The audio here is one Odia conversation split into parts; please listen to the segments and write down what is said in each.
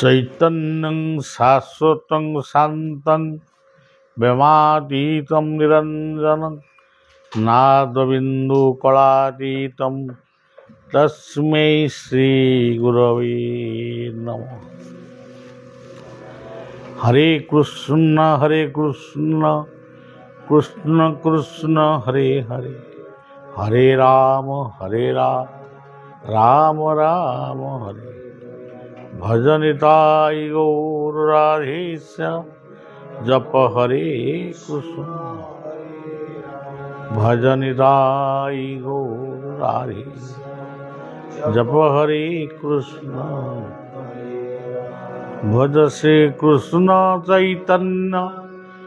चैतन्यं शाश्वतं शान्तं व्योमातीतं निरञ्जनं नादबिन्दुकलातीतं तस्मै श्रीगुरवे नमः। हरे कृष्ण कृष्ण कृष्ण हरे हरे, हरे राम राम राम हरे। भजनिताय गौर राधेश्य जप हरे कृष्ण, भजनिताय गौर राधेश्य जप हरे कृष्ण। भज श्री कृष्ण चैतन्य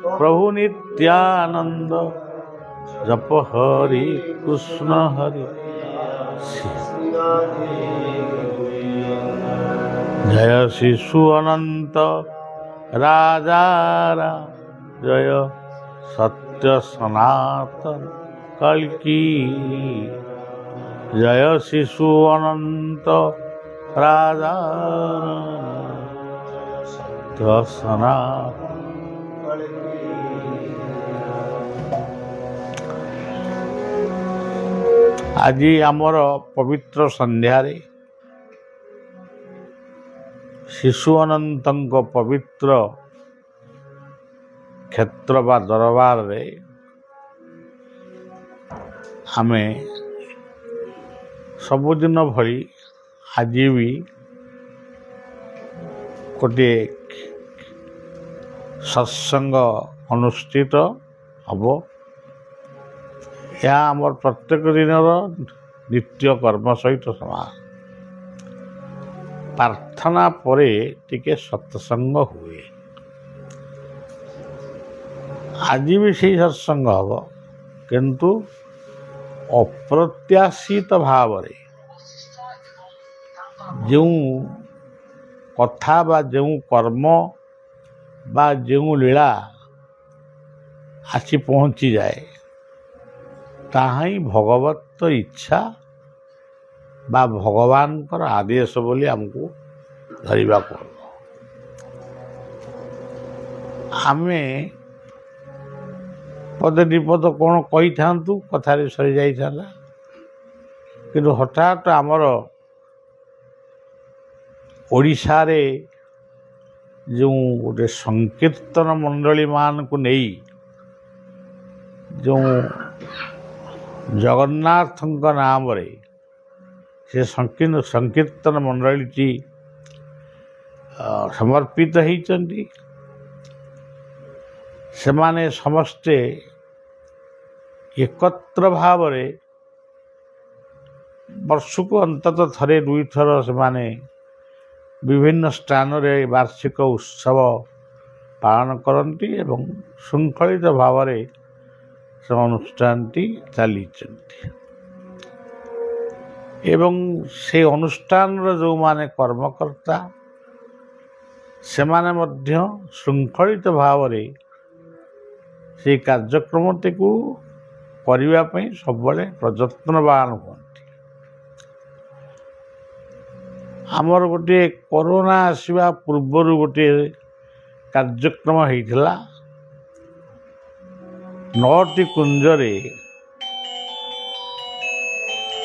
प्रभु नित्यानंद, जप हरे कृष्ण हरे। जय शिशु अनंत राजा राम, जय सत्य सनातन कल्कि। जय शिशु अनंत राजा सत्य सनातन। आज आमर पवित्र संध्यारे शिशु अनंत पवित्र क्षेत्र बा दरबार रे आमे सबुदिन भली आज भी गोटे सत्संग अनुष्ठित हम। यह आमर प्रत्येक दिन नित्य कर्म सहित समान। प्रार्थना परे टिके सत्संग हुए। आज भी से सत्संग हम, किंतु अप्रत्याशित भाव जो कथा बा जो कर्म बा जो लीला आसी पहुँची जाए, ताहा ही भगवत इच्छा बा भगवान कर आदेश बोली हमको धरिबा पड़ो। आमे पदे विपद कौन कही था कथारे सरी जाई था, किंतु हठात आमर ओडिशा रे जो गोटे संकीर्तन मंडली मान को नहीं जो जगन्नाथ नाम रे से संकीर्तन मंडली समर्पित होती। सेमाने समस्ते एकत्र भाव रे वर्ष को अंतत थरे दुई थर सेमाने विभिन्न स्थान रे वार्षिक उत्सव पालन करती एवं श्रृंखलित भाव रे से अनुष्ठान चली एवं से अनुष्ठान जो माने कर्मकर्ता से माने मध्य श्रृंखलित भाव रे से कार्यक्रमटी को करने सब प्रयत्नवान होती। आमर गोटे कोरोना आसवा पूर्वर गोटे कार्यक्रम होता 9टी कुंजरे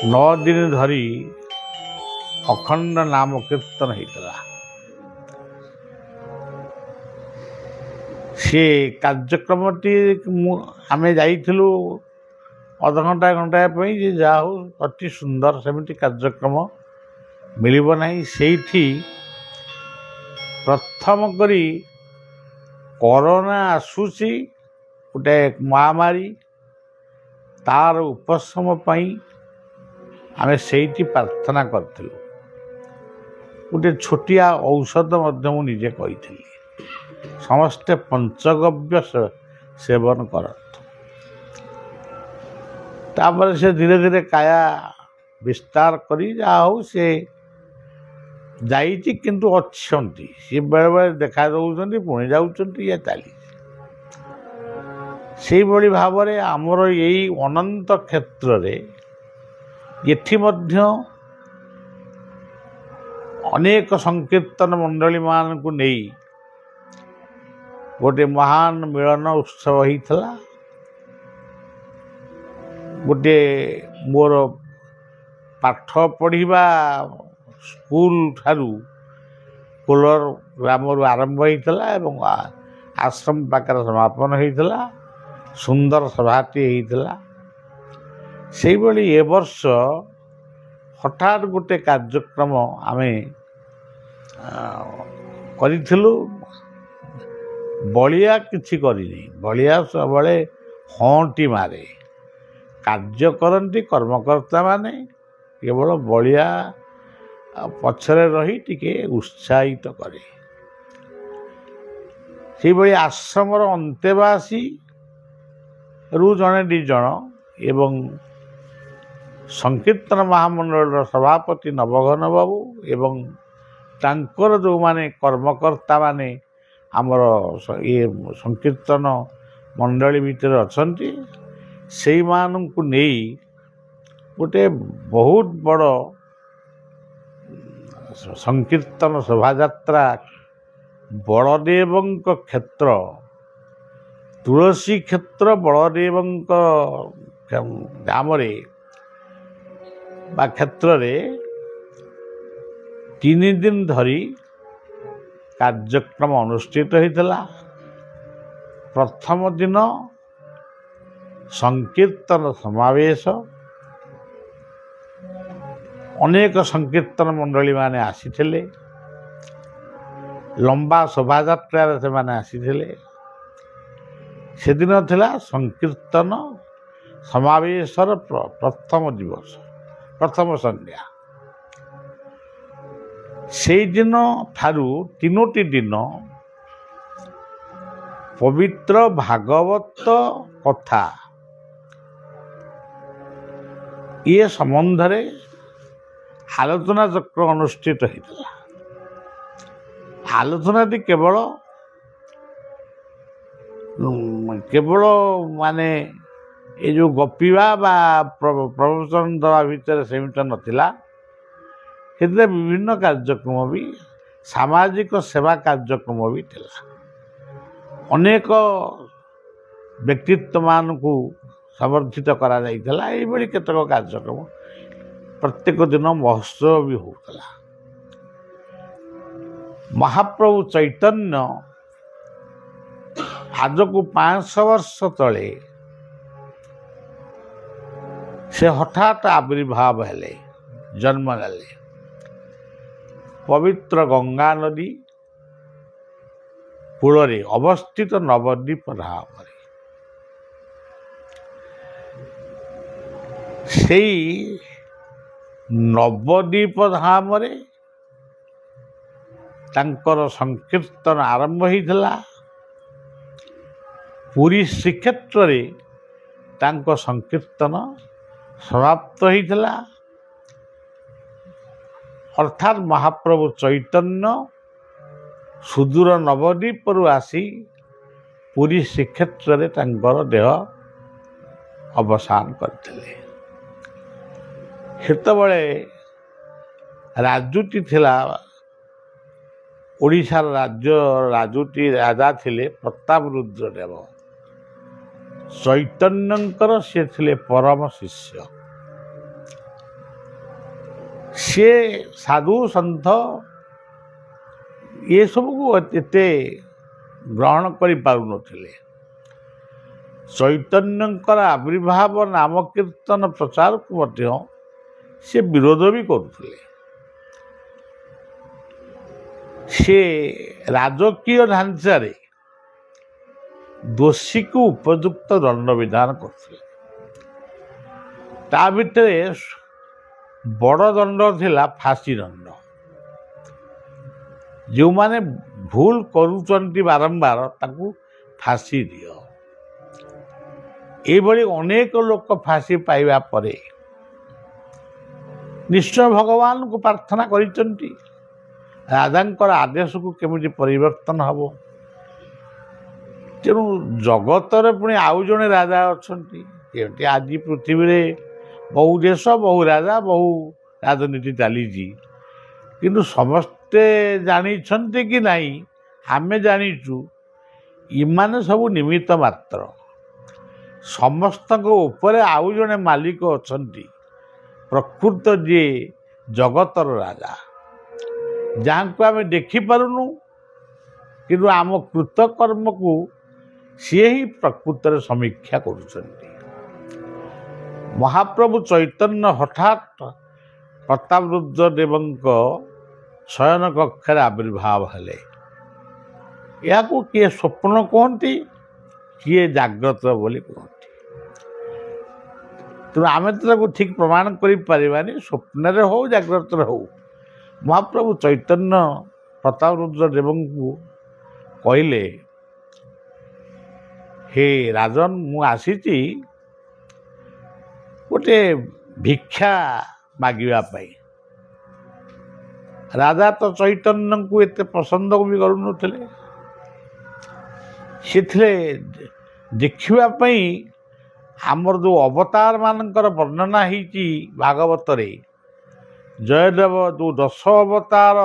9 दिन धरी अखंड नाम कीर्तन होता। से कार्यक्रमटी आमे जाइथिलु अध घंटा घंटा जा हो अति सुंदर सेमिति कार्यक्रम मिलिब नहीं। सेठी प्रथम करी कोरोना आसुची गोटे महामारी तार उपशम पाई आमे सेठी प्रार्थना करथिलु। गोटे छोटिया औषध मध्य मु निजे कहिथिली समस्ते पंचगव्य सेवन करत। तापर से धीरे धीरे काया विस्तार करी जा हो से जाइछि, किंतु अच्छंती से बेले बेले देखा दउछंती पुणी जाउछंती या चली। से बड़ी भाव रे आमर यही अनंत क्षेत्र रे एथि मध्य ଅନେକ ସଂକୀର୍ତ୍ତନ ମଣ୍ଡଳୀମାନଙ୍କୁ ନେଇ ଗୋଟିଏ ମହାନ ମିଳନ ଉତ୍ସବ ହେଇଥିଲା। ଗୋଟିଏ ମୋର ପାଠ ପଢ଼ିବା ସ୍କୁଲ ଠାରୁ କୋଲର ଗ୍ରାମରୁ ଆରମ୍ଭ ହେଇଥିଲା ଏବଂ ଆଶ୍ରମ ପାଖରେ ସମାପନ ହେଇଥିଲା। ସୁନ୍ଦର ସଭାଟି ହେଇଥିଲା। ସେଇଭଳି ଏ ବର୍ଷ ହଠାତ୍ ଗୋଟେ କାର୍ଯ୍ୟକ୍ରମ ଆମେ କରିଥିଲୁ। ବଳିଆ କିଛି କରିନି। ବଳିଆ ସବୁବେଳେ ହଁଟି ମାରେ। କାର୍ଯ୍ୟ କରନ୍ତି କର୍ମକର୍ତ୍ତାମାନେ, କେବଳ ବଳିଆ ପଛରେ ରହି ଟିକେ ଉତ୍ସାହିତ କରେ। ସେହିଭଳି ଆଶ୍ରମର ଅନ୍ତେବାସୀରୁ ଜଣେ ଦୁଇ ଜଣ ଏବଂ ସଂକୀର୍ତ୍ତନ ମହାମଣ୍ଡଳର ସଭାପତି ନବଘନ ବାବୁ ଏବଂ ତାଙ୍କର ଯେଉଁମାନେ କର୍ମକର୍ତ୍ତାମାନେ ଆମର ଇଏ ସଂକୀର୍ତ୍ତନ ମଣ୍ଡଳୀ ଭିତରେ ଅଛନ୍ତି, ସେଇମାନଙ୍କୁ ନେଇ ଗୋଟେ ବହୁତ ବଡ଼ ସଂକୀର୍ତ୍ତନ ଶୋଭାଯାତ୍ରା ବଳଦେବଙ୍କ କ୍ଷେତ୍ର, ତୁଳସୀ କ୍ଷେତ୍ର ବଳଦେବଙ୍କ ଗ୍ରାମରେ ବା କ୍ଷେତ୍ରରେ 3 ଦିନ ଧରି କାର୍ଯ୍ୟକ୍ରମ ଅନୁଷ୍ଠିତ ହୋଇଥିଲା। ପ୍ରଥମ ଦିନ ସଂକୀର୍ତ୍ତନ ସମାବେଶ, ଅନେକ ସଂକୀର୍ତ୍ତନ ମଣ୍ଡଳୀମାନେ ଆସିଥିଲେ। ଲମ୍ବା ଶୋଭାଯାତ୍ରାରେ ସେମାନେ ଆସିଥିଲେ। ସେଦିନ ଥିଲା ସଂକୀର୍ତ୍ତନ ସମାବେଶର ପ୍ରଥମ ଦିବସ, ପ୍ରଥମ ସନ୍ଧ୍ୟା। ସେଇଦିନ ଠାରୁ 3ଟି ଦିନ ପବିତ୍ର ଭାଗବତ କଥା ଇଏ ସମ୍ବନ୍ଧରେ ଆଲୋଚନା ଚକ୍ର ଅନୁଷ୍ଠିତ ହୋଇଥିଲା। ଆଲୋଚନାଟି କେବଳ ମାନେ ଏ ଯେଉଁ ଗପିବା ବା ପ୍ରବଚନ ଦେବା ଭିତରେ ସେମିତି ନଥିଲା। ସେଥିରେ ବିଭିନ୍ନ କାର୍ଯ୍ୟକ୍ରମ ବି, ସାମାଜିକ ସେବା କାର୍ଯ୍ୟକ୍ରମ ବି ଥିଲା। ଅନେକ ବ୍ୟକ୍ତିତ୍ୱମାନଙ୍କୁ ସମର୍ଥିତ କରାଯାଇଥିଲା। ଏଇଭଳି କେତେକ କାର୍ଯ୍ୟକ୍ରମ, ପ୍ରତ୍ୟେକ ଦିନ ମହୋତ୍ସବ ବି ହେଉଥିଲା। ମହାପ୍ରଭୁ ଚୈତନ୍ୟ ଆଜକୁ 500 ବର୍ଷ ତଳେ ସେ ହଠାତ୍ ଆବିର୍ଭାବ ହେଲେ, ଜନ୍ମ ନେଲେ ପବିତ୍ର ଗଙ୍ଗା ନଦୀ କୂଳରେ ଅବସ୍ଥିତ ନବଦ୍ୱୀପ ଧାମରେ। ସେଇ ନବଦ୍ୱୀପ ଧାମରେ ତାଙ୍କର ସଂକୀର୍ତ୍ତନ ଆରମ୍ଭ ହୋଇଥିଲା। ପୁରୀ ଶ୍ରୀକ୍ଷେତ୍ରରେ ତାଙ୍କ ସଂକୀର୍ତ୍ତନ ସମାପ୍ତ ହୋଇଥିଲା। ଅର୍ଥାତ୍ ମହାପ୍ରଭୁ ଚୈତନ୍ୟ ସୁଦୂର ନବଦ୍ୱୀପରୁ ଆସି ପୁରୀ ଶ୍ରୀକ୍ଷେତ୍ରରେ ତାଙ୍କର ଦେହ ଅବସାନ କରିଥିଲେ। ସେତେବେଳେ ରାଜୁତି ଥିଲା, ଓଡ଼ିଶାର ରାଜୁତି ରାଜା ଥିଲେ ପ୍ରତାପରୁଦ୍ର ଦେବ। ଚୈତନ୍ୟଙ୍କର ସେ ଥିଲେ ପରମ ଶିଷ୍ୟ। ସିଏ ସାଧୁ ସନ୍ଥ ଏସବୁକୁ ଏତେ ଗ୍ରହଣ କରିପାରୁନଥିଲେ। ଚୈତନ୍ୟଙ୍କର ଆବିର୍ଭାବ ନାମ କୀର୍ତ୍ତନ ପ୍ରଚାରକୁ ମଧ୍ୟ ସେ ବିରୋଧ ବି କରୁଥିଲେ। ସେ ରାଜକୀୟ ଢାଞ୍ଚାରେ ଦୋଷୀକୁ ଉପଯୁକ୍ତ ଦଣ୍ଡ ବିଧାନ କରୁଥିଲେ। ତା ଭିତରେ ବଡ଼ ଦଣ୍ଡ ଥିଲା ଫାଶୀ ଦଣ୍ଡ। ଯେଉଁମାନେ ଭୁଲ କରୁଛନ୍ତି ବାରମ୍ବାର ତାଙ୍କୁ ଫାଶୀ ଦିଅ। ଏଇଭଳି ଅନେକ ଲୋକ ଫାଶୀ ପାଇବା ପରେ ନିଶ୍ଚୟ ଭଗବାନଙ୍କୁ ପ୍ରାର୍ଥନା କରିଛନ୍ତି ରାଜାଙ୍କର ଆଦେଶକୁ କେମିତି ପରିବର୍ତ୍ତନ ହେବ। ତେଣୁ ଜଗତରେ ପୁଣି ଆଉ ଜଣେ ରାଜା ଅଛନ୍ତି। ଯେମିତି ଆଜି ପୃଥିବୀରେ ବହୁ ଦେଶ, ବହୁ ରାଜା, ବହୁ ରାଜନୀତି ଚାଲିଛି। କିନ୍ତୁ ସମସ୍ତେ ଜାଣିଛନ୍ତି କି ନାହିଁ ଆମେ ଜାଣିଛୁ ଏମାନେ ସବୁ ନିମିତ୍ତ ମାତ୍ର। ସମସ୍ତଙ୍କ ଉପରେ ଆଉ ଜଣେ ମାଲିକ ଅଛନ୍ତି, ପ୍ରକୃତ ଯିଏ ଜଗତର ରାଜା, ଯାହାଙ୍କୁ ଆମେ ଦେଖିପାରୁନୁ, କିନ୍ତୁ ଆମ କୃତକର୍ମକୁ ସିଏ ହିଁ ପ୍ରକୃତରେ ସମୀକ୍ଷା କରୁଛନ୍ତି। ମହାପ୍ରଭୁ ଚୈତନ୍ୟ ହଠାତ୍ ପ୍ରତାପରୁଦ୍ର ଦେବଙ୍କ ଶୟନ କକ୍ଷରେ ଆବିର୍ଭାବ ହେଲେ। ଏହାକୁ କିଏ ସ୍ୱପ୍ନ କୁହନ୍ତି, କିଏ ଜାଗ୍ରତ ବୋଲି କୁହନ୍ତି। ତେଣୁ ଆମେ ତ ତାକୁ ଠିକ୍ ପ୍ରମାଣ କରିପାରିବାନି, ସ୍ୱପ୍ନରେ ହଉ ଜାଗ୍ରତରେ ହଉ। ମହାପ୍ରଭୁ ଚୈତନ୍ୟ ପ୍ରତାପରୁଦ୍ର ଦେବଙ୍କୁ କହିଲେ, ହେ ରାଜନ, ମୁଁ ଆସିଛି ଗୋଟେ ଭିକ୍ଷା ମାଗିବା ପାଇଁ। ରାଜା ତ ଚୈତନ୍ୟଙ୍କୁ ଏତେ ପସନ୍ଦ ବି କରୁନଥିଲେ। ସେଥିରେ ଦେଖିବା ପାଇଁ ଆମର ଯେଉଁ ଅବତାର ମାନଙ୍କର ବର୍ଣ୍ଣନା ହେଇଛି ଭାଗବତରେ, ଜୟଦେବ ଯେଉଁ 10 ଅବତାର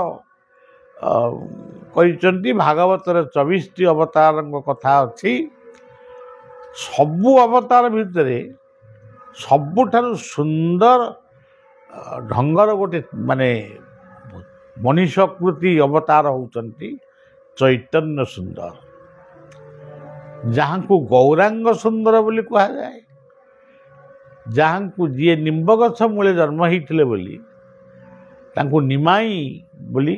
କହିଛନ୍ତି, ଭାଗବତରେ 24ଟି ଅବତାରଙ୍କ କଥା ଅଛି। ସବୁ ଅବତାର ଭିତରେ ସବୁଠାରୁ ସୁନ୍ଦର ଢଙ୍ଗର ଗୋଟେ ମାନେ ମଣିଷକୃତି ଅବତାର ହେଉଛନ୍ତି ଚୈତନ୍ୟ ସୁନ୍ଦର, ଯାହାଙ୍କୁ ଗୌରାଙ୍ଗ ସୁନ୍ଦର ବୋଲି କୁହାଯାଏ, ଯାହାଙ୍କୁ ଯିଏ ନିମ୍ବ ଗଛ ମୂଳେ ଜନ୍ମ ହେଇଥିଲେ ବୋଲି ତାଙ୍କୁ ନିମାଇ ବୋଲି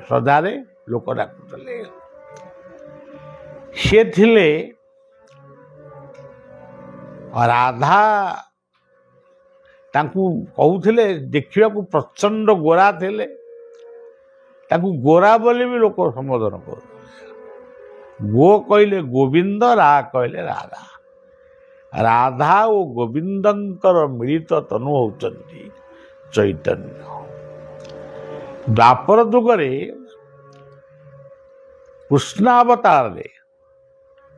ଶ୍ରଦ୍ଧାରେ ଲୋକ ଡାକୁଥିଲେ। ସେ ଥିଲେ ରାଧା, ତାଙ୍କୁ କହୁଥିଲେ ଦେଖିବାକୁ ପ୍ରଚଣ୍ଡ ଗୋରା ଥିଲେ, ତାଙ୍କୁ ଗୋରା ବୋଲି ବି ଲୋକ ସମ୍ବୋଧନ କରୁଥିଲେ। ଗୋ କହିଲେ ଗୋବିନ୍ଦ, ରା କହିଲେ ରାଧା। ରାଧା ଓ ଗୋବିନ୍ଦଙ୍କର ମିଳିତ ତନୁ ହେଉଛନ୍ତି ଚୈତନ୍ୟ। ଦ୍ୱାପର ଯୁଗରେ କୃଷ୍ଣ ଅବତାରରେ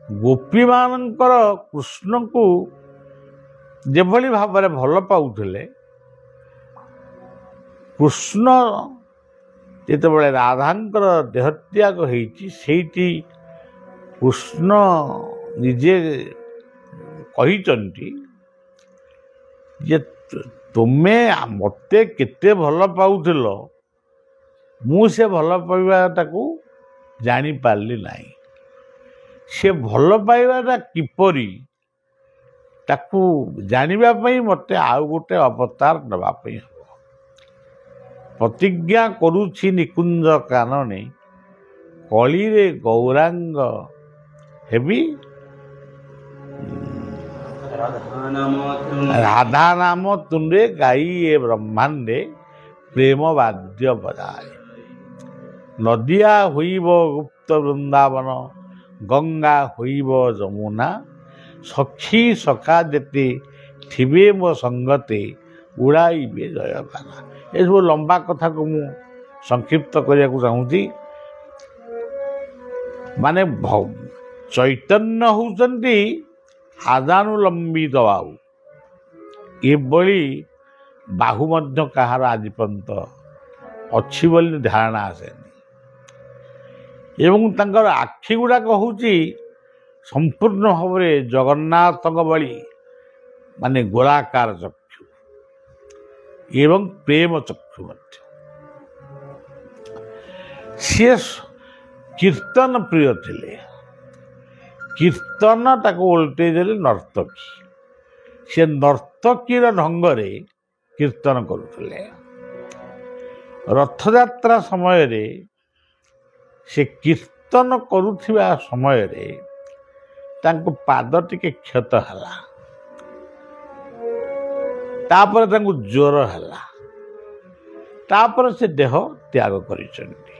ଗୋପୀମାନଙ୍କର କୃଷ୍ଣଙ୍କୁ ଯେଭଳି ଭାବରେ ଭଲ ପାଉଥିଲେ, କୃଷ୍ଣ ଯେତେବେଳେ ରାଧାଙ୍କର ଦେହତ୍ୟାଗ ହେଇଛି, ସେଇଠି କୃଷ୍ଣ ନିଜେ କହିଛନ୍ତି ଯେ ତୁମେ ମୋତେ କେତେ ଭଲ ପାଉଥିଲ, ମୁଁ ସେ ଭଲ ପାଇବାଟାକୁ ଜାଣିପାରିଲି ନାହିଁ। ସେ ଭଲ ପାଇବାଟା କିପରି, ତାକୁ ଜାଣିବା ପାଇଁ ମୋତେ ଆଉ ଗୋଟେ ଅବତାର ନେବା ପାଇଁ ହେବ। ପ୍ରତିଜ୍ଞା କରୁଛି ନିକୁଞ୍ଜ କାନନେ, କଳିରେ ଗୌରାଙ୍ଗ ହେବି, ରାଧା ନାମ ତୁଣ୍ଡେ ଗାଇ ଏ ବ୍ରହ୍ମାଣ୍ଡେ, ପ୍ରେମ ବାଦ୍ୟ ବଜାଏ। ନଦିଆ ହୋଇବ ଗୁପ୍ତ ବୃନ୍ଦାବନ, ଗଙ୍ଗା ହୋଇବ ଯମୁନା, ସଖୀ ସଖା ଯେତେ ଥିବେ ମୋ ସଙ୍ଗତେ, ଉଡ଼ାଇବେ ଜୟଗାନା। ଏସବୁ ଲମ୍ବା କଥାକୁ ମୁଁ ସଂକ୍ଷିପ୍ତ କରିବାକୁ ଚାହୁଁଛି। ମାନେ ଚୈତନ୍ୟ ହେଉଛନ୍ତି ଆଦାନୁଲମ୍ବିତ ବାହୁ। ଏଭଳି ବାହୁ ମଧ୍ୟ କାହାର ଆଜି ପର୍ଯ୍ୟନ୍ତ ଅଛି ବୋଲି ଧାରଣା ଆସେନି। ଏବଂ ତାଙ୍କର ଆଖି ଗୁଡ଼ାକ ହେଉଛି ସମ୍ପୂର୍ଣ୍ଣ ଭାବରେ ଜଗନ୍ନାଥଙ୍କ ଭଳି ମାନେ ଗୋଲାକାର ଚକ୍ଷୁ ଏବଂ ପ୍ରେମ ଚକ୍ଷୁ ମଧ୍ୟ। ସିଏ କୀର୍ତ୍ତନ ପ୍ରିୟ ଥିଲେ। କୀର୍ତ୍ତନ ତାକୁ ଓଲଟେଇ ଦେଲେ ନର୍ତ୍ତକୀ। ସେ ନର୍ତ୍ତକୀର ଢଙ୍ଗରେ କୀର୍ତ୍ତନ କରୁଥିଲେ। ରଥଯାତ୍ରା ସମୟରେ ସେ କୀର୍ତ୍ତନ କରୁଥିବା ସମୟରେ ତାଙ୍କ ପାଦ ଟିକେ କ୍ଷତ ହେଲା, ତାପରେ ତାଙ୍କୁ ଜ୍ୱର ହେଲା, ତାପରେ ସେ ଦେହ ତ୍ୟାଗ କରିଛନ୍ତି।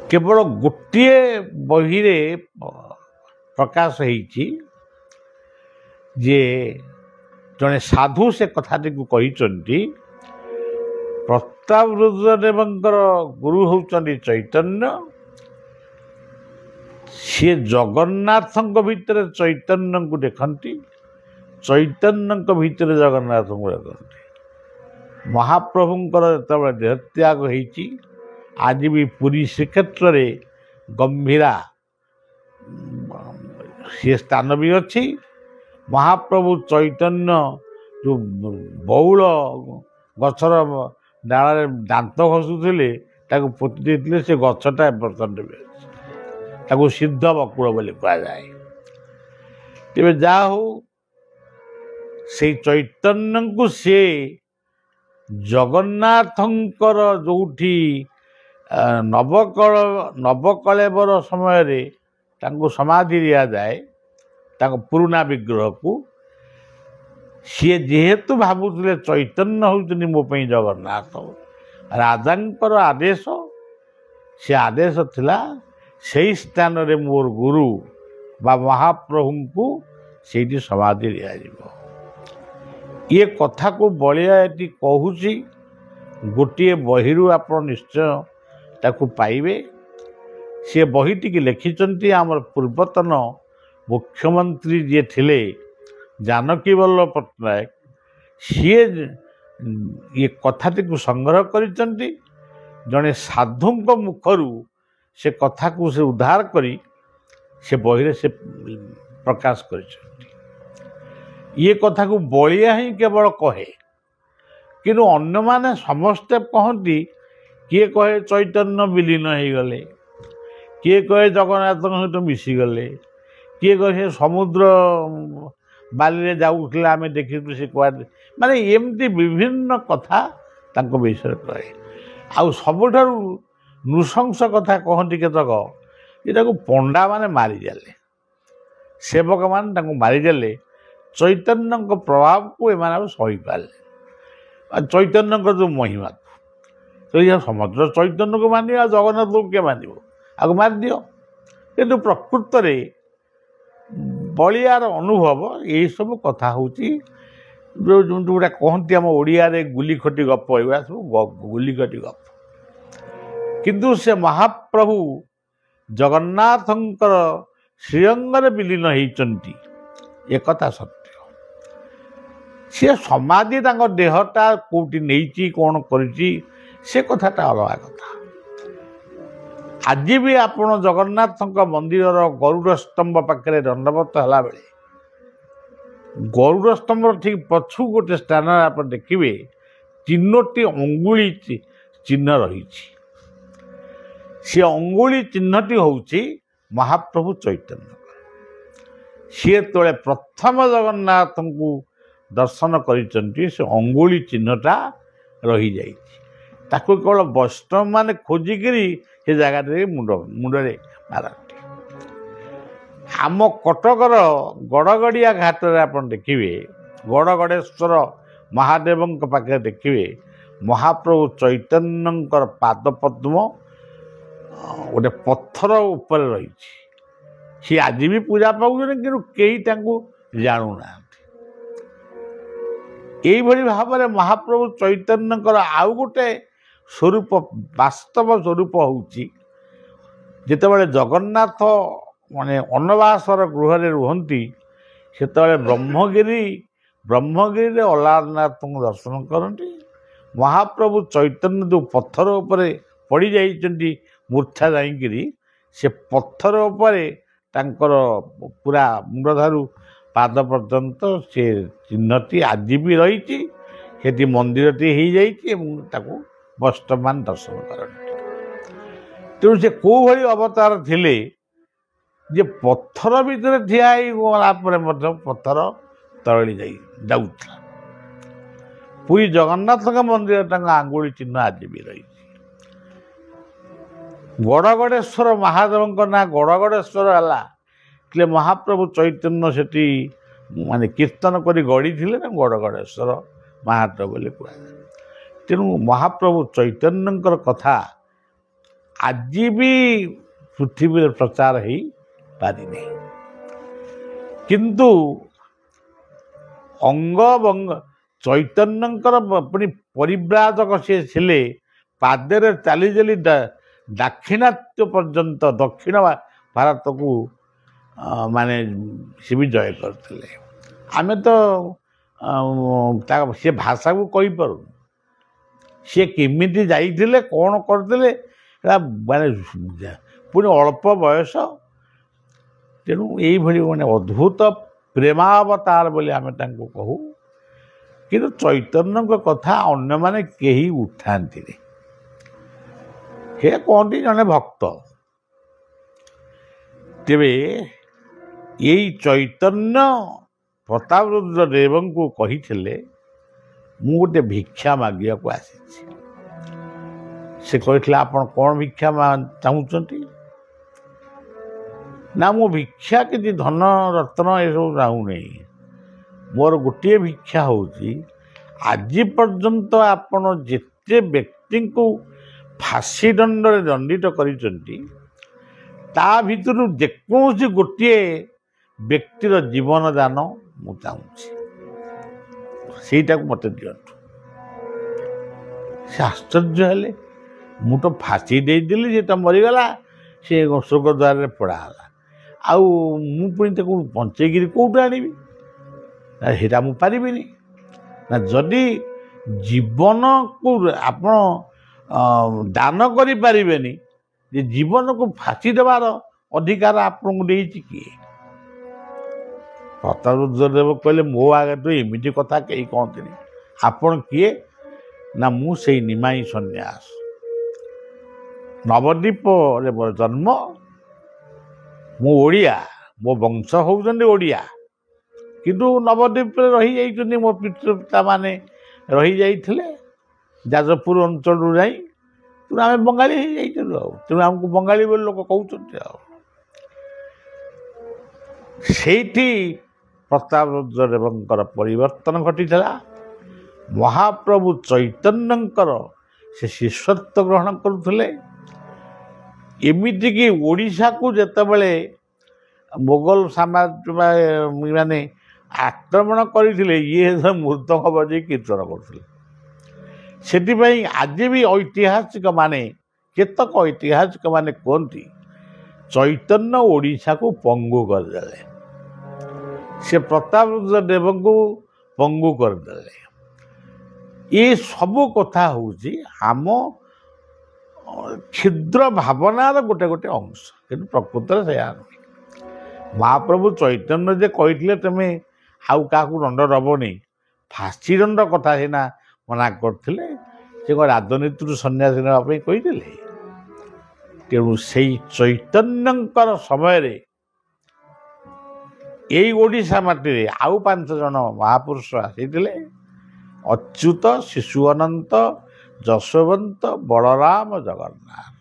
କେବଳ ଗୋଟିଏ ବହିରେ ପ୍ରକାଶ ହେଇଛି ଯେ ଜଣେ ସାଧୁ ସେ କଥାଟିକୁ କହିଛନ୍ତି, ପ୍ରତାପରୁଦ୍ର ଦେବଙ୍କର ଗୁରୁ ହେଉଛନ୍ତି ଚୈତନ୍ୟ। ସିଏ ଜଗନ୍ନାଥଙ୍କ ଭିତରେ ଚୈତନ୍ୟଙ୍କୁ ଦେଖନ୍ତି, ଚୈତନ୍ୟଙ୍କ ଭିତରେ ଜଗନ୍ନାଥଙ୍କୁ ଦେଖନ୍ତି। ମହାପ୍ରଭୁଙ୍କର ଯେତେବେଳେ ଦେହତ୍ୟାଗ ହେଇଛି, ଆଜି ବି ପୁରୀ ଶ୍ରୀକ୍ଷେତ୍ରରେ ଗମ୍ଭୀରା ସିଏ ସ୍ଥାନ ବି ଅଛି। ମହାପ୍ରଭୁ ଚୈତନ୍ୟ ଯେଉଁ ବଉଳ ଗଛର ଡାଳରେ ଦାନ୍ତ ଘଷୁଥିଲେ ତାକୁ ପୋତି ଦେଇଥିଲେ, ସେ ଗଛଟା ବର୍ତ୍ତମାନ ବି ଅଛି। ତାକୁ ସିଦ୍ଧ ବକୁଳ ବୋଲି କୁହାଯାଏ। ତେବେ ଯାହା ହଉ, ସେଇ ଚୈତନ୍ୟଙ୍କୁ ସିଏ ଜଗନ୍ନାଥଙ୍କର ଯେଉଁଠି ନବକଳେବର ସମୟରେ ତାଙ୍କୁ ସମାଧି ଦିଆଯାଏ, ତାଙ୍କ ପୁରୁଣା ବିଗ୍ରହକୁ, ସିଏ ଯେହେତୁ ଭାବୁଥିଲେ ଚୈତନ୍ୟ ହେଉଛନ୍ତି ମୋ ପାଇଁ ଜଗନ୍ନାଥ, ରାଜାଙ୍କର ଆଦେଶ, ସେ ଆଦେଶ ଥିଲା ସେଇ ସ୍ଥାନରେ ମୋର ଗୁରୁ ବା ମହାପ୍ରଭୁଙ୍କୁ ସେଇଠି ସମାଧି ଦିଆଯିବ। ଏ କଥାକୁ ବଳିଆ ଏଠି କହୁଛି, ଗୋଟିଏ ବହିରୁ ଆପଣ ନିଶ୍ଚୟ ତାକୁ ପାଇବେ। ସେ ବହିଟିକି ଲେଖିଛନ୍ତି ଆମର ପୂର୍ବତନ ମୁଖ୍ୟମନ୍ତ୍ରୀ ଯିଏ ଥିଲେ ଜାନକୀ ବଲ୍ଲଭ ପଟ୍ଟନାୟକ। ସିଏ ଏ କଥାଟିକୁ ସଂଗ୍ରହ କରିଛନ୍ତି। ଜଣେ ସାଧୁଙ୍କ ମୁଖରୁ ସେ କଥାକୁ ସେ ଉଦ୍ଧାର କରି ସେ ବହିରେ ସେ ପ୍ରକାଶ କରିଛନ୍ତି। ଇଏ କଥାକୁ ବଳିଆ ହିଁ କେବଳ କହେ, କିନ୍ତୁ ଅନ୍ୟମାନେ ସମସ୍ତେ କହନ୍ତି। କିଏ କହେ ଚୈତନ୍ୟ ବିଲୀନ ହେଇଗଲେ, କିଏ କହେ ଜଗନ୍ନାଥଙ୍କ ସହିତ ମିଶିଗଲେ, କିଏ କହେ ସେ ସମୁଦ୍ର ବାଲିରେ ଯାଉଥିଲେ ଆମେ ଦେଖିଛୁ ସେ କୁଆଡ଼େ, ମାନେ ଏମିତି ବିଭିନ୍ନ କଥା ତାଙ୍କ ବିଷୟରେ କହେ। ଆଉ ସବୁଠାରୁ ନୃଶଂସ କଥା କହନ୍ତି କେତେକ, ଯେ ତାକୁ ପଣ୍ଡାମାନେ ମାରିଦେଲେ, ସେବକମାନେ ତାଙ୍କୁ ମାରିଦେଲେ, ଚୈତନ୍ୟଙ୍କ ପ୍ରଭାବକୁ ଏମାନେ ଆଉ ସହିପାରିଲେ। ଚୈତନ୍ୟଙ୍କ ଯେଉଁ ମହିମାକୁ ସମଗ୍ର ଚୈତନ୍ୟକୁ ମାନିବ, ଆଉ ଜଗନ୍ନାଥଙ୍କୁ କିଏ ମାନିବ? ଆକୁ ମାରିଦିଅ। କିନ୍ତୁ ପ୍ରକୃତରେ ବଳିଆର ଅନୁଭବ ଏଇସବୁ କଥା ହେଉଛି ଯେଉଁଟା କହନ୍ତି ଆମ ଓଡ଼ିଆରେ ଗୁଲିଖଟି ଗପ, ଏଗୁଡ଼ା ସବୁ ଗୁଲିଖଟି ଗପ। କିନ୍ତୁ ସେ ମହାପ୍ରଭୁ ଜଗନ୍ନାଥଙ୍କର ଶ୍ରୀଅଙ୍ଗରେ ବିଲୀନ ହେଇଛନ୍ତି, ଏକଥା ସତ୍ୟ। ସିଏ ସମାଧି ତାଙ୍କ ଦେହଟା କେଉଁଠି ନେଇଛି, କ'ଣ କରିଛି, ସେ କଥାଟା ଅଲଗା କଥା। ଆଜି ବି ଆପଣ ଜଗନ୍ନାଥଙ୍କ ମନ୍ଦିରର ଗରୁଡ଼ ସ୍ତମ୍ଭ ପାଖରେ ଦଣ୍ଡବତ ହେଲାବେଳେ ଗରୁଡ଼ ସ୍ତମ୍ଭର ଠିକ୍ ପଛକୁ ଗୋଟେ ସ୍ଥାନରେ ଆପଣ ଦେଖିବେ 3ଟି ଅଙ୍ଗୁଳି ଚିହ୍ନ ରହିଛି। ସେ ଅଙ୍ଗୁଳି ଚିହ୍ନଟି ହେଉଛି ମହାପ୍ରଭୁ ଚୈତନ୍ୟ। ସିଏ ଯେତେବେଳେ ପ୍ରଥମ ଜଗନ୍ନାଥଙ୍କୁ ଦର୍ଶନ କରିଛନ୍ତି, ସେ ଅଙ୍ଗୁଳି ଚିହ୍ନଟା ରହିଯାଇଛି। ତାକୁ କେବଳ ବୈଷ୍ଣବମାନେ ଖୋଜିକିରି ସେ ଜାଗାରେ ମୁଣ୍ଡରେ ମାରନ୍ତି। ଆମ କଟକର ଗଡ଼ଗଡ଼ିଆ ଘାଟରେ ଆପଣ ଦେଖିବେ, ଗଡ଼ଗଡ଼େଶ୍ୱର ମହାଦେବଙ୍କ ପାଖରେ ଦେଖିବେ ମହାପ୍ରଭୁ ଚୈତନ୍ୟଙ୍କର ପାଦପଦ୍ମ ଗୋଟେ ପଥର ଉପରେ ରହିଛି। ସିଏ ଆଜି ବି ପୂଜା ପାଉଛନ୍ତି, କିନ୍ତୁ କେହି ତାଙ୍କୁ ଜାଣୁନାହାନ୍ତି। ଏଇଭଳି ଭାବରେ ମହାପ୍ରଭୁ ଚୈତନ୍ୟଙ୍କର ଆଉ ଗୋଟେ ସ୍ୱରୂପ, ବାସ୍ତବ ସ୍ୱରୂପ ହେଉଛି, ଯେତେବେଳେ ଜଗନ୍ନାଥ ମାନେ ଅନବାସର ଗୃହରେ ରୁହନ୍ତି, ସେତେବେଳେ ବ୍ରହ୍ମଗିରିରେ ଅଲାରନାଥଙ୍କୁ ଦର୍ଶନ କରନ୍ତି। ମହାପ୍ରଭୁ ଚୈତନ୍ୟ ଯେଉଁ ପଥର ଉପରେ ପଡ଼ିଯାଇଛନ୍ତି ମୂର୍ଚ୍ଛା ଯାଇକିରି, ସେ ପଥର ଉପରେ ତାଙ୍କର ପୁରା ମୁଣ୍ଡଠାରୁ ପାଦ ପର୍ଯ୍ୟନ୍ତ ସେ ଚିହ୍ନଟି ଆଜି ବି ରହିଛି। ସେଠି ମନ୍ଦିରଟି ହେଇଯାଇଛି ଏବଂ ତାକୁ ବୈଷ୍ଣବମାନେ ଦର୍ଶନ କରନ୍ତି। ତେଣୁ ସେ କେଉଁଭଳି ଅବତାର ଥିଲେ, ଯେ ପଥର ଭିତରେ ଠିଆ ହେଇଗଲା ପରେ ମଧ୍ୟ ପଥର ତରଳି ଯାଉଥିଲା। ପୁରୀ ଜଗନ୍ନାଥଙ୍କ ମନ୍ଦିର ତାଙ୍କ ଆଙ୍ଗୁଳି ଚିହ୍ନ ଆଜି ବି ରହିଛି। ଗଡ଼ଗଡ଼େଶ୍ୱର ମହାଦେବଙ୍କ ନାଁ ଗଡ଼ଗଡ଼େଶ୍ୱର ହେଲା, ହେଲେ ମହାପ୍ରଭୁ ଚୈତନ୍ୟ ସେଠି ମାନେ କୀର୍ତ୍ତନ କରି ଗଢ଼ିଥିଲେ, ନା ଗଡ଼ଗଡ଼େଶ୍ୱର ମହାଦେବ ବୋଲି କୁହାଯାଏ। ତେଣୁ ମହାପ୍ରଭୁ ଚୈତନ୍ୟଙ୍କର କଥା ଆଜି ବି ପୃଥିବୀରେ ପ୍ରଚାର ହେଇପାରିନି। କିନ୍ତୁ ଅଙ୍ଗବଙ୍ଗ ଚୈତନ୍ୟଙ୍କର ପୁଣି ପରିବ୍ରାଜକ ସିଏ ଥିଲେ, ପାଦରେ ଚାଲି ଚାଲି ଦାକ୍ଷିଣାତ୍ୟ ପର୍ଯ୍ୟନ୍ତ ଦକ୍ଷିଣ ଭାରତକୁ ମାନେ ସେ ବି ଜୟ କରିଥିଲେ। ଆମେ ତ ସେ ଭାଷାକୁ କହିପାରୁନୁ, सी केमिति जाइथिले कौन करथिले माने पुणी अल्प बयस तेणु यही माने अद्भुत प्रेमावतार बोली आमे तांको कहू किंतु चैतन्य कथा अन्य माने केही उठाती हे कहती जने भक्त तेरे यही चैतन्य प्रतापरुद्र देव को कही मु गोटे भिक्षा मागिया को आसी से कहते आपण कौन भिक्षा चाहूँगी ना मो भिक्षा किसी धन रत्न ये सब चाहूनी मोर गोटे भिक्षा होची आज पर्यंत आपण जिते व्यक्ति को फांसी दंड दंडित करिसंती ता भितर जेकोसी गोटे व्यक्तिर जीवन दान मु चाहूँगी सेटा को मत दिंतु से आश्चर्य हेले मु तो फांसी देदेली से तो मरीगला से स्वर्गद्वार पड़ाला आउ मु पुणी बंचेकरी कौटू आनी सेटा मु पारिबिनी ना जदि जीवन को आपण दान करि पारिबेनी जे जीवन को फांसी देवार अधिकार आपको देछि किए प्रतापरुद्रदेव कहले मो आगे तो एमिति कथा कहीं कहते आपण किए ना मु से निमाई सन्यास नवद्वीप मोर जन्म मु ओडिया मो वंश होउछन्ति ओडिया किंतु नवद्वीप रही जाइछन्ति मो पितृपिता माने रही जाइथिले जाजपुर अंचल जाई तेणु आम बंगाली हो जाइलु तेणु आमको बंगाली बोली लोक कहते सेठी प्रतापरुद्र देवंकर परिवर्तन घटी महाप्रभु चैतन्यंकर से शिष्यत्व ग्रहण करुले एमितिकी ओडिशा को जेतेबेले मोगल साम्राज्य माने आक्रमण करते ये मृदंग बजे कीर्तन करते आज भी ऐतिहासिक माने केतक ऐतिहासिक माने कहती चैतन्य ओडिशा को पंगु करदे से प्रतापरुद्र देव को पंगु करदे ये सबू कथा हूँ आम क्षुद्र भावनार गोटे गोटे अंश कि प्रकृत से महाप्रभु चैतन्य जे कहते तुम्हें आउ क्या दंड दबनी फांसी दंड कथा सीना मना करते से राजनीति सन्यासी नापी कही तेणु से चैतन्यंकर समय यही ओडिशा माटी आउ 5 जन महापुरुष आसीथिले अच्युत शिशु अनंत जशवंत बलराम जगन्नाथ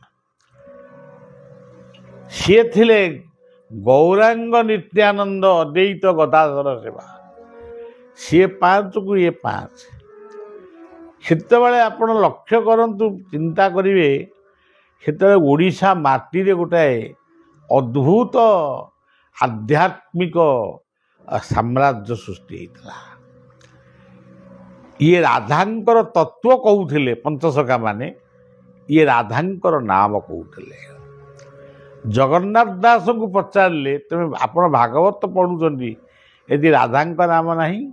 सी थिले गौरांग नित्यानंद अद्वैत गदाधर सेवा सी 5 को ये 5 सेतबेले आपण लक्ष्य करंतु चिंता करिवे सेतबेले ओडिशा माटी रे गोटाए अद्भुत आध्यात्मिक साम्राज्य सृष्टि होता ये राधांकर तत्व कहूले पंचसखा माने ये राधांकर नाम कहूले जगन्नाथ दास को पचारे तुम आप भागवत पढ़ुंट यदि राधांक नाम नहीं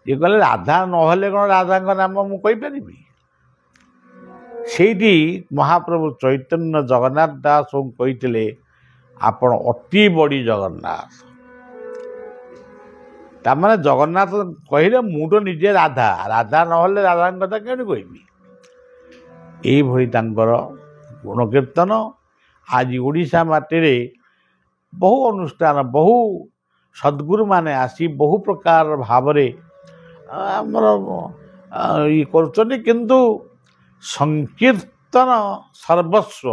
ये कहले राधा नहले कौन राधांक नाम मुझे से महाप्रभु चैतन्य जगन्नाथ दास को कही आपण अति बड़ी जगन्नाथ तार जगन्नाथ कहले मु तो निजे राधा राधा नहले राधा कथा क्यों कहबी यही गुणकीर्तन आज ओडिशा माटी बहु अनुष्ठान बहु सद्गुरु माने आसी बहु प्रकार भाव आमर ये कर किंतु संकीर्तन सर्वस्व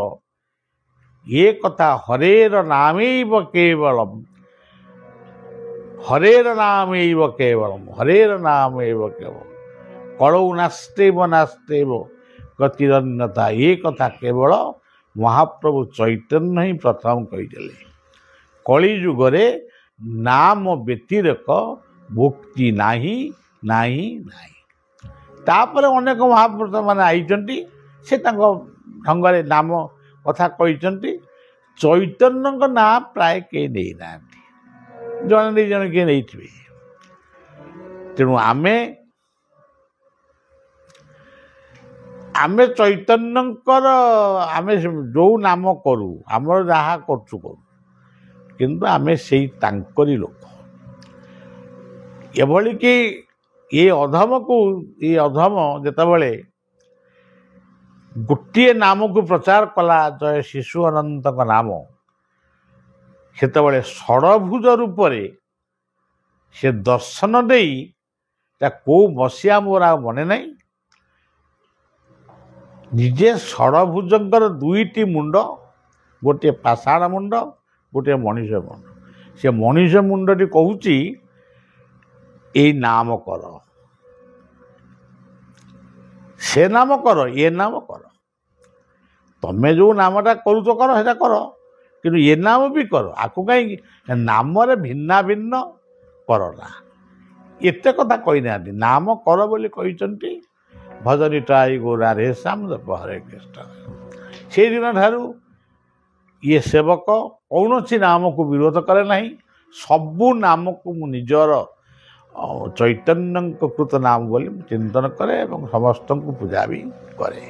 ये कथा हरेर नामैव केवलम हरेर नामैव केवलम हरेर नामैव केवलम कलौ नास्तेव नास्तेव गतिरन्यता ये कथा केवल महाप्रभु चैतन्य ही प्रथम कहीदेले कली जुगरे नाम व्यतिरेक मुक्ति नाही नाही नाही तापर अनेक महापुरुष माने आइचंती से ढंगरे नाम कथा कही चैतन्य ना प्राय के नहीं ना जन दी जन किए नहीं तेणु आमे ଆମେ ଚୈତନ୍ୟଙ୍କର ଆମେ ଯେଉଁ ନାମ କରୁ ଆମର ଯାହା କରୁଛୁ କରୁ କିନ୍ତୁ ଆମେ ସେଇ ତାଙ୍କରି ଲୋକ। ଏଭଳି କି ଏ ଅଧମ ଯେତେବେଳେ ଗୋଟିଏ ନାମକୁ ପ୍ରଚାର କଲା ଜୟ ଶିଶୁ ଅନନ୍ତଙ୍କ ନାମ, ସେତେବେଳେ ଷଡ଼ଭୁଜ ରୂପରେ ସେ ଦର୍ଶନ ଦେଇ କେଉଁ ମସିହା ମୋର ଆଉ ମନେ ନାହିଁ, ନିଜେ ଷଡ଼ଭୁଜଙ୍କର ଦୁଇଟି ମୁଣ୍ଡ, ଗୋଟିଏ ପାଷାଣ ମୁଣ୍ଡ, ଗୋଟିଏ ମଣିଷ ମୁଣ୍ଡ। ସେ ମଣିଷ ମୁଣ୍ଡଟି କହୁଛି ଏଇ ନାମ କର, ସେ ନାମ କର, ଏ ନାମ କର। ତମେ ଯେଉଁ ନାମଟା କରୁଛ କର, ସେଟା କର, କିନ୍ତୁ ଏ ନାମ ବି କର। ଆକୁ କାହିଁକି ନାମରେ ଭିନ୍ନ ଭିନ୍ନ କର ନା, ଏତେ କଥା କହିନାହାନ୍ତି। ନାମ କର ବୋଲି କହିଛନ୍ତି। ଭଜନିତାଇ ଗୌରାରେ ଶ୍ୟାମ ହରେ କୃଷ୍ଣ। ସେଇଦିନ ଠାରୁ ଇଏ ସେବକ କୌଣସି ନାମକୁ ବିରୋଧ କରେ ନାହିଁ। ସବୁ ନାମକୁ ମୁଁ ନିଜର ଚୈତନ୍ୟଙ୍କ କୃତ ନାମ ବୋଲି ମୁଁ ଚିନ୍ତନ କରେ ଏବଂ ସମସ୍ତଙ୍କୁ ପୂଜା ବି କରେ।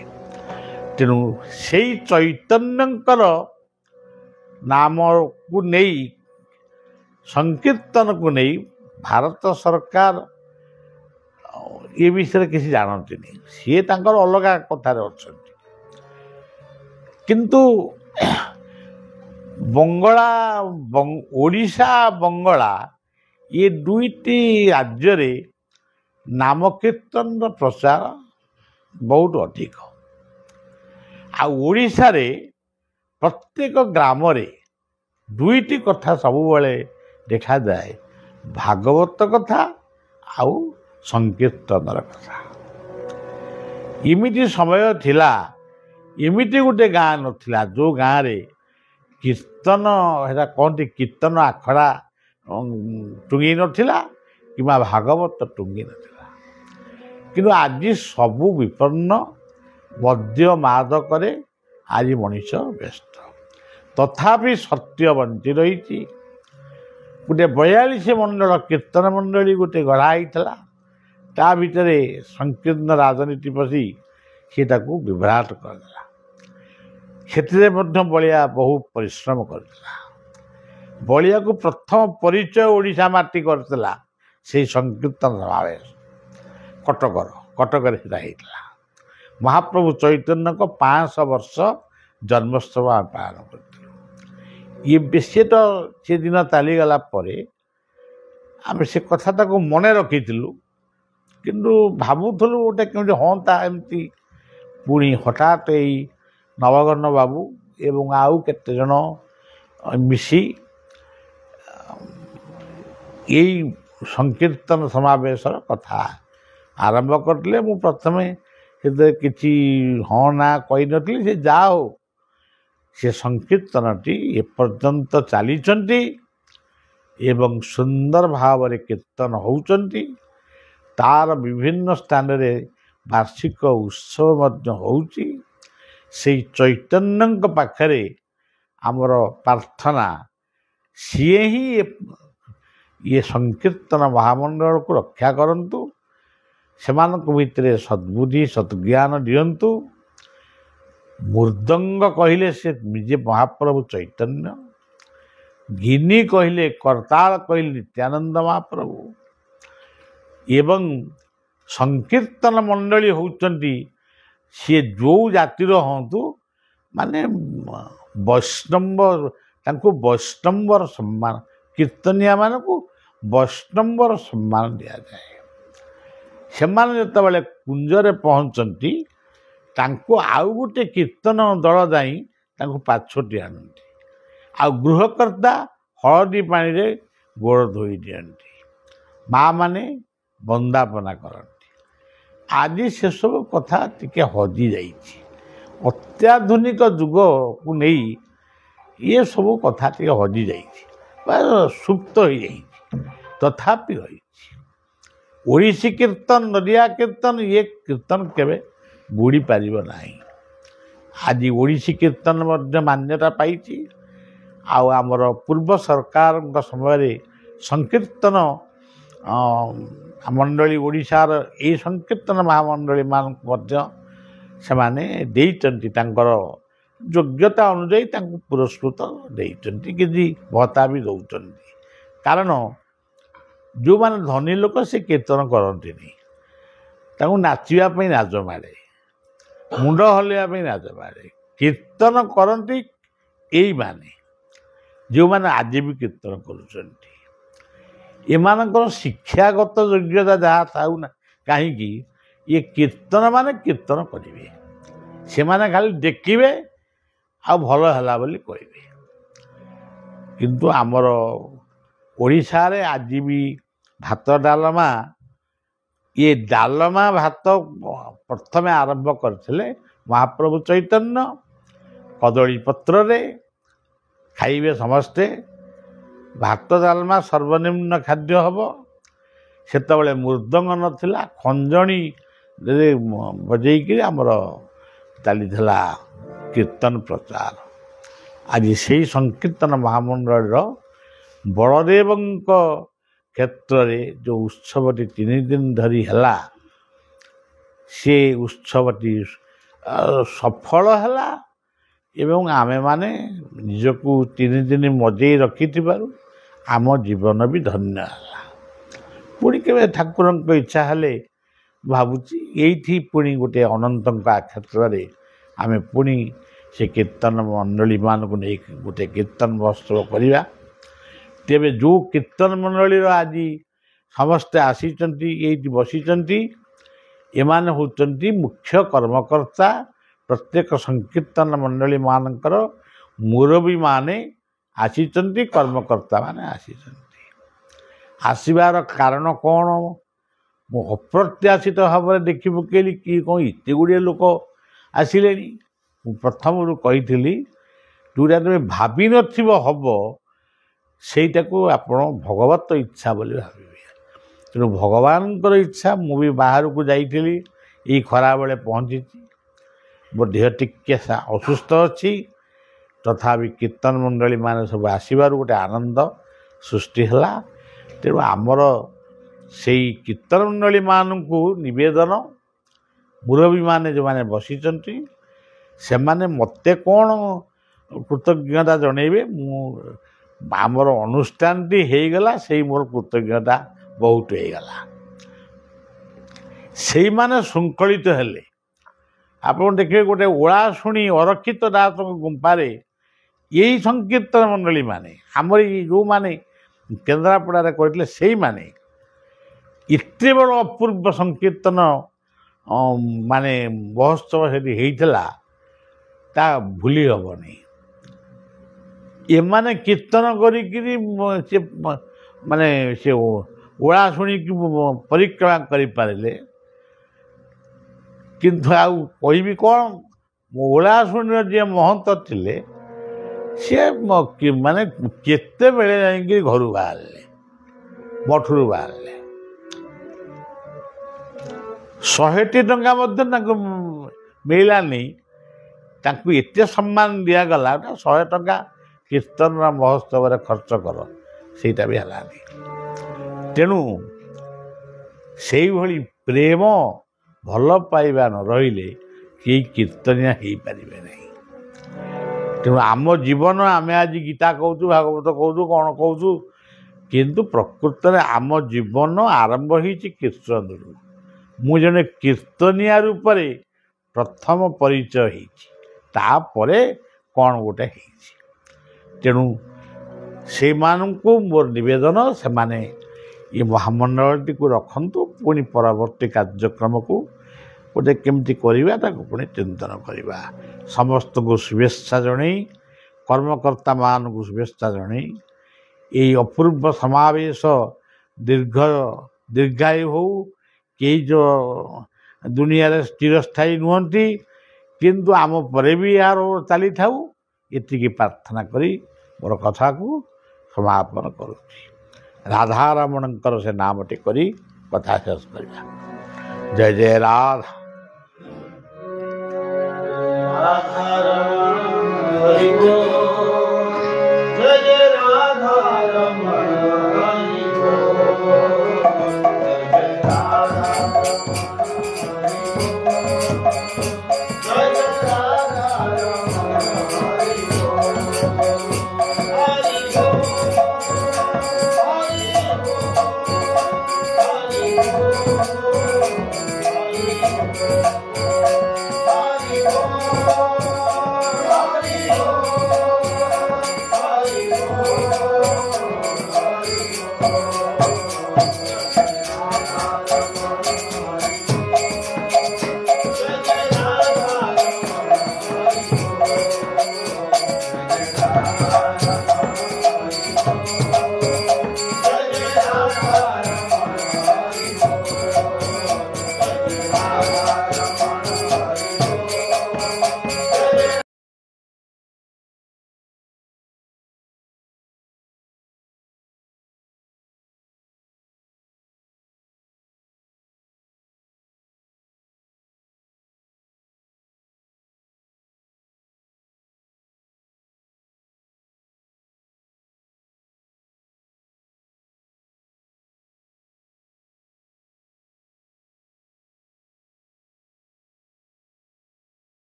ତେଣୁ ସେଇ ଚୈତନ୍ୟଙ୍କର ନାମକୁ ନେଇ, ସଂକୀର୍ତ୍ତନକୁ ନେଇ ଭାରତ ସରକାର ଏ ବିଷୟରେ କିଛି ଜାଣନ୍ତିନି। ସିଏ ତାଙ୍କର ଅଲଗା କଥାରେ ଅଛନ୍ତି। କିନ୍ତୁ ଓଡ଼ିଶା ବଙ୍ଗଳା ଏ ଦୁଇଟି ରାଜ୍ୟରେ ନାମ କୀର୍ତ୍ତନର ପ୍ରଚାର ବହୁତ ଅଧିକ। ଆଉ ଓଡ଼ିଶାରେ ପ୍ରତ୍ୟେକ ଗ୍ରାମରେ ଦୁଇଟି କଥା ସବୁବେଳେ ଦେଖାଯାଏ, ଭାଗବତ କଥା ଆଉ ସଂକୀର୍ତ୍ତନର କଥା। ଏମିତି ସମୟ ଥିଲା, ଏମିତି ଗୋଟେ ଗାଁ ନଥିଲା ଯେଉଁ ଗାଁରେ କୀର୍ତ୍ତନ, ସେଟା କହନ୍ତି କୀର୍ତ୍ତନ ଆଖଡ଼ା ଟୁଙ୍ଗି ନଥିଲା କିମ୍ବା ଭାଗବତ ଟୁଙ୍ଗି ନଥିଲା। କିନ୍ତୁ ଆଜି ସବୁ ବିପନ୍ନ, ମଦ୍ୟ ମାଦକରେ ଆଜି ମଣିଷ ବ୍ୟସ୍ତ। ତଥାପି ସତ୍ୟ ବଞ୍ଚି ରହିଛି। ଗୋଟେ 42 ମଣ୍ଡଳ କୀର୍ତ୍ତନ ମଣ୍ଡଳୀ ଗୋଟେ ଗଢ଼ା ହେଇଥିଲା। ତା ଭିତରେ ସଂକୀର୍ଣ୍ଣ ରାଜନୀତି ପଶି ସେ ତାକୁ ବିଭ୍ରାଟ କରିଦେଲା। ସେଥିରେ ମଧ୍ୟ ବଳିଆ ବହୁ ପରିଶ୍ରମ କରିଥିଲା। ବଳିଆକୁ ପ୍ରଥମ ପରିଚୟ ଓଡ଼ିଶା ମାଟି କରିଥିଲା ସେଇ ସଂକୀର୍ତ୍ତନ ସମାବେଶ କଟକରେ ସେଟା ହେଇଥିଲା। ମହାପ୍ରଭୁ ଚୈତନ୍ୟଙ୍କ 500 ବର୍ଷ ଜନ୍ମୋତ୍ସବ ଆମେ ପାଳନ କରିଥିଲୁ। ଇଏ ବେଶୀ ତ ସେଦିନ ଚାଲିଗଲା ପରେ ଆମେ ସେ କଥାଟାକୁ ମନେ ରଖିଥିଲୁ, କିନ୍ତୁ ଭାବୁଥିଲୁ ଗୋଟେ କେମିତି ହୁଅନ୍ତା ଏମିତି। ପୁଣି ହଠାତ୍ ଏଇ ନବଘନ ବାବୁ ଏବଂ ଆଉ କେତେଜଣ ମିଶି ଏଇ ସଂକୀର୍ତ୍ତନ ସମାବେଶର କଥା ଆରମ୍ଭ କରିଥିଲେ। ମୁଁ ପ୍ରଥମେ ସେଥିରେ କିଛି ହଁ ନା କହିନଥିଲି। ସେ ଯାହା ହଉ, ସେ ସଂକୀର୍ତ୍ତନଟି ଏପର୍ଯ୍ୟନ୍ତ ଚାଲିଛନ୍ତି ଏବଂ ସୁନ୍ଦର ଭାବରେ କୀର୍ତ୍ତନ ହେଉଛନ୍ତି। ତାର ବିଭିନ୍ନ ସ୍ଥାନରେ ବାର୍ଷିକ ଉତ୍ସବ ମଧ୍ୟ ହେଉଛି। ସେଇ ଚୈତନ୍ୟଙ୍କ ପାଖରେ ଆମର ପ୍ରାର୍ଥନା, ସିଏ ହିଁ ଇଏ ସଂକୀର୍ତ୍ତନ ମହାମଣ୍ଡଳକୁ ରକ୍ଷା କରନ୍ତୁ, ସେମାନଙ୍କ ଭିତରେ ସଦ୍ବୁଦ୍ଧି ସଦ୍ଜ୍ଞାନ ଦିଅନ୍ତୁ। ମୃଦଙ୍ଗ କହିଲେ ସେ ନିଜେ ମହାପ୍ରଭୁ ଚୈତନ୍ୟ, ଗିନି କହିଲେ, କରତାଳ କହିଲେ ନିତ୍ୟାନନ୍ଦ ମହାପ୍ରଭୁ, ଏବଂ ସଂକୀର୍ତ୍ତନ ମଣ୍ଡଳୀ ହେଉଛନ୍ତି ସିଏ ଯେଉଁ ଜାତିର ହୁଅନ୍ତୁ, ମାନେ ବୈଷ୍ଣବ, ତାଙ୍କୁ ବୈଷ୍ଣବର ସମ୍ମାନ, କୀର୍ତ୍ତନିଆମାନଙ୍କୁ ବୈଷ୍ଣବର ସମ୍ମାନ ଦିଆଯାଏ। ସେମାନେ ଯେତେବେଳେ କୁଞ୍ଜରେ ପହଞ୍ଚନ୍ତି, ତାଙ୍କୁ ଆଉ ଗୋଟେ କୀର୍ତ୍ତନ ଦଳ ଯାଇ ତାଙ୍କୁ ପାଛୋଟି ଆଣନ୍ତି। ଆଉ ଗୃହକର୍ତ୍ତା ହଳଦୀ ପାଣିରେ ଗୋଡ଼ ଧୋଇ ଦିଅନ୍ତି। ମା' ମାନେ ବନ୍ଦାପନା କରନ୍ତି। ଆଜି ସେସବୁ କଥା ଟିକେ ହଜିଯାଇଛି। ଅତ୍ୟାଧୁନିକ ଯୁଗକୁ ନେଇ ଏସବୁ କଥା ଟିକେ ହଜିଯାଇଛି ବା ସୁପ୍ତ ହୋଇଯାଇଛି। ତଥାପି ରହିଛି ଓଡ଼ିଶୀ କୀର୍ତ୍ତନ, ନଦିଆ କୀର୍ତ୍ତନ, ଇଏ କୀର୍ତ୍ତନ କେବେ ବୁଡ଼ି ପାରିବ ନାହିଁ। ଆଜି ଓଡ଼ିଶୀ କୀର୍ତ୍ତନ ମଧ୍ୟ ମାନ୍ୟତା ପାଇଛି। ଆଉ ଆମର ପୂର୍ବ ସରକାରଙ୍କ ସମୟରେ ସଂକୀର୍ତ୍ତନ ମଣ୍ଡଳୀ, ଓଡ଼ିଶାର ଏଇ ସଂକୀର୍ତ୍ତନ ମହାମଣ୍ଡଳୀମାନଙ୍କୁ ମଧ୍ୟ ସେମାନେ ଦେଇଛନ୍ତି ତାଙ୍କର ଯୋଗ୍ୟତା ଅନୁଯାୟୀ ତାଙ୍କୁ ପୁରସ୍କୃତ ଦେଇଛନ୍ତି, କିଛି ଭତ୍ତା ବି ଦେଉଛନ୍ତି। କାରଣ ଯେଉଁମାନେ ଧନୀ ଲୋକ ସେ କୀର୍ତ୍ତନ କରନ୍ତିନି, ତାଙ୍କୁ ନାଚିବା ପାଇଁ ନାଜ ମାଡ଼େ, ମୁଣ୍ଡ ହଲେଇବା ପାଇଁ ନାଜ ମାଡ଼େ। କୀର୍ତ୍ତନ କରନ୍ତି ଏଇମାନେ ଯେଉଁମାନେ ଆଜି ବି କୀର୍ତ୍ତନ କରୁଛନ୍ତି। ଏମାନଙ୍କର ଶିକ୍ଷାଗତ ଯୋଗ୍ୟତା ଯାହା ଥାଉ ନା କାହିଁକି, ଇଏ କୀର୍ତ୍ତନ ମାନେ କୀର୍ତ୍ତନ କରିବେ। ସେମାନେ ଖାଲି ଦେଖିବେ ଆଉ ଭଲ ହେଲା ବୋଲି କହିବେ। କିନ୍ତୁ ଆମର ଓଡ଼ିଶାରେ ଆଜି ବି ଭାତ ଡାଲମା, ଇଏ ଡାଲମା ଭାତ ପ୍ରଥମେ ଆରମ୍ଭ କରିଥିଲେ ମହାପ୍ରଭୁ ଚୈତନ୍ୟ। କଦଳୀ ପତ୍ରରେ ଖାଇବେ ସମସ୍ତେ, ଭାତ ଡାଲମା ସର୍ବନିମ୍ନ ଖାଦ୍ୟ ହେବ। ସେତେବେଳେ ମୃଦଙ୍ଗ ନଥିଲା, ଖଞ୍ଜଣି ବଜେଇକିରି ଆମର ଚାଲିଥିଲା କୀର୍ତ୍ତନ ପ୍ରଚାର। ଆଜି ସେଇ ସଂକୀର୍ତ୍ତନ ମହାମଣ୍ଡଳୀର ବଳଦେବଙ୍କ କ୍ଷେତ୍ରରେ ଯେଉଁ ଉତ୍ସବଟି 3 ଦିନ ଧରି ହେଲା, ସେ ଉତ୍ସବଟି ସଫଳ ହେଲା ଏବଂ ଆମେମାନେ ନିଜକୁ 3 ଦିନ ମଜେଇ ରଖିଥିବାରୁ ଆମ ଜୀବନ ବି ଧନ୍ୟ ହେଲା। ପୁଣି କେବେ ଠାକୁରଙ୍କ ଇଚ୍ଛା ହେଲେ ଭାବୁଛି ଏଇଠି ପୁଣି ଗୋଟେ ଅନନ୍ତଙ୍କ କ୍ଷେତ୍ରରେ ଆମେ ପୁଣି ସେ କୀର୍ତ୍ତନ ମଣ୍ଡଳୀମାନଙ୍କୁ ନେଇ ଗୋଟେ କୀର୍ତ୍ତନ ମହୋତ୍ସବ କରିବା। ତେବେ ଯେଉଁ କୀର୍ତ୍ତନ ମଣ୍ଡଳୀର ଆଜି ସମସ୍ତେ ଆସିଛନ୍ତି, ଏଇଠି ବସିଛନ୍ତି, ଏମାନେ ହେଉଛନ୍ତି ମୁଖ୍ୟ କର୍ମକର୍ତ୍ତା। ପ୍ରତ୍ୟେକ ସଂକୀର୍ତ୍ତନ ମଣ୍ଡଳୀମାନଙ୍କର ମୁରବୀମାନେ ଆସିଛନ୍ତି, କର୍ମକର୍ତ୍ତାମାନେ ଆସିଛନ୍ତି। ଆସିବାର କାରଣ କ'ଣ? ମୁଁ ଅପ୍ରତ୍ୟାଶିତ ଭାବରେ ଦେଖି ପକେଇଲି କି କ'ଣ ଏତେ ଗୁଡ଼ିଏ ଲୋକ ଆସିଲେଣି। ମୁଁ ପ୍ରଥମରୁ କହିଥିଲି ଯେଉଁଟା ତୁମେ ଭାବିନଥିବ ହେବ ସେଇଟାକୁ ଆପଣ ଭଗବତ ଇଚ୍ଛା ବୋଲି ଭାବିବେ। ତେଣୁ ଭଗବାନଙ୍କର ଇଚ୍ଛା। ମୁଁ ବି ବାହାରକୁ ଯାଇଥିଲି, ଏଇ ଖରାବେଳେ ପହଞ୍ଚିଛି। ମୋ ଦେହ ଟିକେ ଅସୁସ୍ଥ ଅଛି, ତଥାପି କୀର୍ତ୍ତନ ମଣ୍ଡଳୀମାନେ ସବୁ ଆସିବାରୁ ଗୋଟେ ଆନନ୍ଦ ସୃଷ୍ଟି ହେଲା। ତେଣୁ ଆମର ସେଇ କୀର୍ତ୍ତନ ମଣ୍ଡଳୀମାନଙ୍କୁ ନିବେଦନ, ମୁରବୀମାନେ ଯେଉଁମାନେ ବସିଛନ୍ତି ସେମାନେ ମୋତେ କ'ଣ କୃତଜ୍ଞତା ଜଣେଇବେ। ମୁଁ ଆମର ଅନୁଷ୍ଠାନଟି ହେଇଗଲା, ସେଇ ମୋର କୃତଜ୍ଞତା ବହୁତ ହେଇଗଲା। ସେଇମାନେ ଶୃଙ୍ଖଳିତ ହେଲେ। ଆପଣ ଦେଖିବେ ଗୋଟେ ଓଳାଶୁଣୀ ଅରକ୍ଷିତ ଦାସଙ୍କ ଗୁମ୍ଫାରେ ଏଇ ସଂକୀର୍ତ୍ତନ ମଣ୍ଡଳୀମାନେ, ଆମର ଏଇ ଯେଉଁମାନେ କେନ୍ଦ୍ରାପଡ଼ାରେ କରିଥିଲେ, ସେଇମାନେ ଏତେ ବଡ଼ ଅପୂର୍ବ ସଂକୀର୍ତ୍ତନ ମାନେ ମହୋତ୍ସବ ସେଠି ହେଇଥିଲା, ତା ଭୁଲି ହେବନି। ଏମାନେ କୀର୍ତ୍ତନ କରିକିରି ସେ ମାନେ ସେ ଓଳାଶୁଣୀକି ପରିକ୍ରମା କରିପାରିଲେ। କିନ୍ତୁ ଆଉ କହିବି କ'ଣ, ଓଳାଶୁଣୀର ଯିଏ ମହନ୍ତ ଥିଲେ ସିଏ ମାନେ କେତେବେଳେ ଯାଇକିରି ଘରୁ ବାହାରିଲେ, ମଠରୁ ବାହାରିଲେ। 100ଟି ଟଙ୍କା ମଧ୍ୟ ତାଙ୍କୁ ମିଳିଲାନି। ତାଙ୍କୁ ଏତେ ସମ୍ମାନ ଦିଆଗଲା, 100 ଟଙ୍କା କୀର୍ତ୍ତନର ମହୋତ୍ସବରେ ଖର୍ଚ୍ଚ କର, ସେଇଟା ବି ହେଲାନି। ତେଣୁ ସେଇଭଳି ପ୍ରେମ ଭଲ ପାଇବା ନ ରହିଲେ କେହି କୀର୍ତ୍ତନିଆ ହେଇପାରିବେ ନାହିଁ। ତେଣୁ ଆମ ଜୀବନ, ଆମେ ଆଜି ଗୀତା କହୁଛୁ, ଭାଗବତ କହୁଛୁ, କ'ଣ କହୁଛୁ, କିନ୍ତୁ ପ୍ରକୃତରେ ଆମ ଜୀବନ ଆରମ୍ଭ ହେଇଛି କୀର୍ତ୍ତନରୁ। ମୁଁ ଜଣେ କୀର୍ତ୍ତନିଆ ରୂପରେ ପ୍ରଥମ ପରିଚୟ ହେଇଛି, ତାପରେ କ'ଣ ଗୋଟେ ହେଇଛି। ତେଣୁ ସେଇମାନଙ୍କୁ ମୋର ନିବେଦନ, ସେମାନେ ଏ ମହାମଣ୍ଡଳଟିକୁ ରଖନ୍ତୁ। ପୁଣି ପରବର୍ତ୍ତୀ କାର୍ଯ୍ୟକ୍ରମକୁ ଗୋଟେ କେମିତି କରିବା ତାକୁ ପୁଣି ଚିନ୍ତନ କରିବା। ସମସ୍ତଙ୍କୁ ଶୁଭେଚ୍ଛା ଜଣାଇ, କର୍ମକର୍ତ୍ତାମାନଙ୍କୁ ଶୁଭେଚ୍ଛା ଜଣାଇ ଏଇ ଅପୂର୍ବ ସମାବେଶ ଦୀର୍ଘାୟୁ ହେଉ। କେହି ଯେଉଁ ଦୁନିଆରେ ଚିରସ୍ଥାୟୀ ନୁହନ୍ତି, କିନ୍ତୁ ଆମ ପରେ ବି ଏହାର ଚାଲିଥାଉ, ଏତିକି ପ୍ରାର୍ଥନା କରି ମୋର କଥାକୁ ସମାପନ କରୁଛି। ରାଧାରମଣଙ୍କର ସେ ନାମଟି କରି କଥା ଶେଷ କରିବା। ଜୟ ଜୟ ରାଧା। Hari Bol.